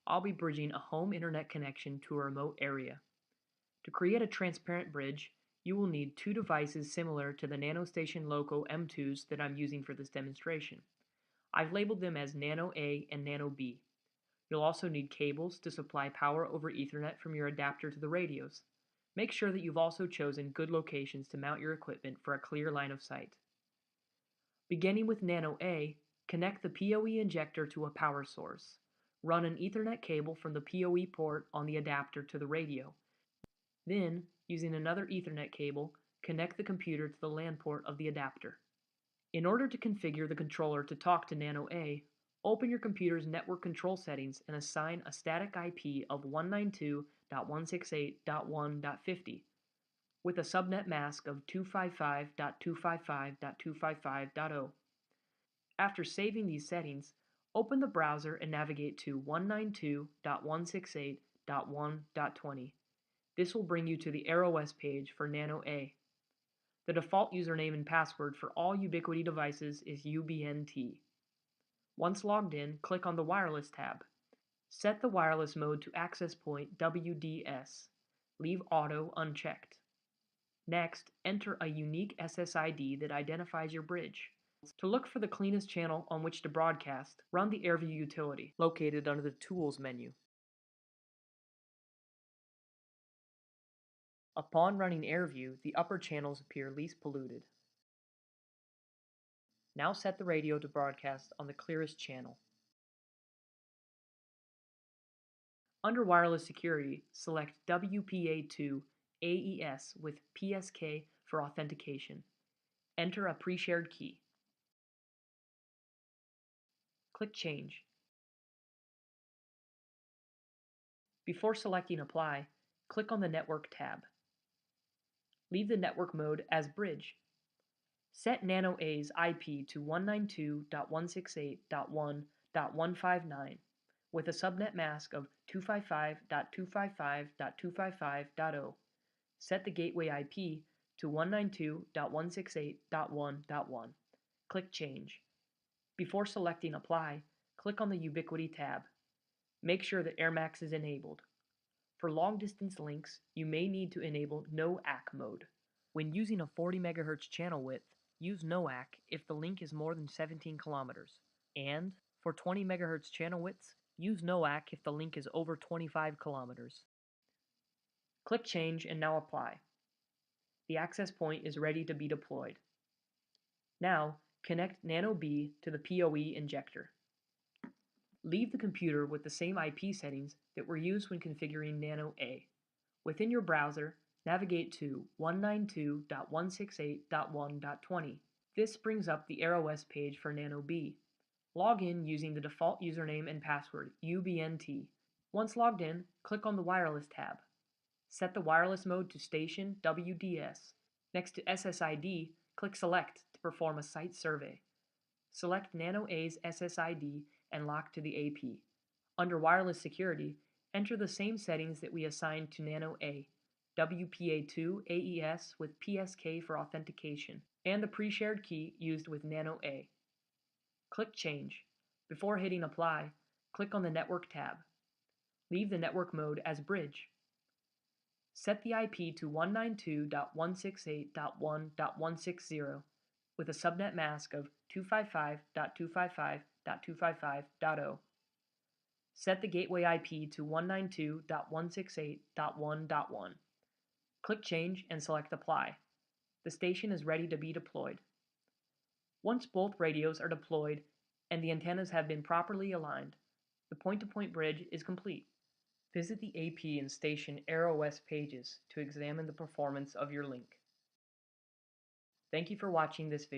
I'll be bridging a home internet connection to a remote area. To create a transparent bridge, you will need two devices similar to the NanoStation Loco M2s that I'm using for this demonstration. I've labeled them as Nano A and Nano B. You'll also need cables to supply power over Ethernet from your adapter to the radios. Make sure that you've also chosen good locations to mount your equipment for a clear line of sight. Beginning with Nano A, connect the PoE injector to a power source. Run an Ethernet cable from the PoE port on the adapter to the radio. Then, using another Ethernet cable, connect the computer to the LAN port of the adapter. In order to configure the controller to talk to Nano A, open your computer's network control settings and assign a static IP of 192.168.1.50 with a subnet mask of 255.255.255.0. After saving these settings, open the browser and navigate to 192.168.1.20. This will bring you to the ROS page for Nano A. The default username and password for all Ubiquiti devices is UBNT. Once logged in, click on the Wireless tab. Set the wireless mode to access point WDS. Leave Auto unchecked. Next, enter a unique SSID that identifies your bridge. To look for the cleanest channel on which to broadcast, run the AirView utility, located under the Tools menu. Upon running AirView, the upper channels appear least polluted. Now set the radio to broadcast on the clearest channel. Under Wireless Security, select WPA2 AES with PSK for authentication. Enter a pre-shared key. Click Change. Before selecting Apply, click on the Network tab. Leave the network mode as Bridge. Set Nano A's IP to 192.168.1.159 with a subnet mask of 255.255.255.0. Set the gateway IP to 192.168.1.1. Click Change. Before selecting Apply, click on the Ubiquiti tab. Make sure that AirMax is enabled. For long-distance links, you may need to enable No AC mode. When using a 40 MHz channel width, use No AC if the link is more than 17 kilometers. And, for 20 MHz channel widths, use No AC if the link is over 25 kilometers. Click Change and now Apply. The access point is ready to be deployed. Now, connect Nano B to the PoE injector. Leave the computer with the same IP settings that were used when configuring Nano A. Within your browser, navigate to 192.168.1.20. This brings up the ROS page for Nano B. Log in using the default username and password, UBNT. Once logged in, click on the Wireless tab. Set the wireless mode to Station WDS. Next to SSID, click Select to perform a site survey. Select Nano A's SSID and lock to the AP. Under Wireless Security, enter the same settings that we assigned to Nano A, WPA2 AES with PSK for authentication, and the pre-shared key used with Nano A. Click Change. Before hitting Apply, click on the Network tab. Leave the network mode as Bridge. Set the IP to 192.168.1.160 with a subnet mask of 255.255.255.0. Set the gateway IP to 192.168.1.1. Click Change and select Apply. The station is ready to be deployed. Once both radios are deployed and the antennas have been properly aligned, the point-to-point bridge is complete. Visit the AP and station ROS pages to examine the performance of your link. Thank you for watching this video.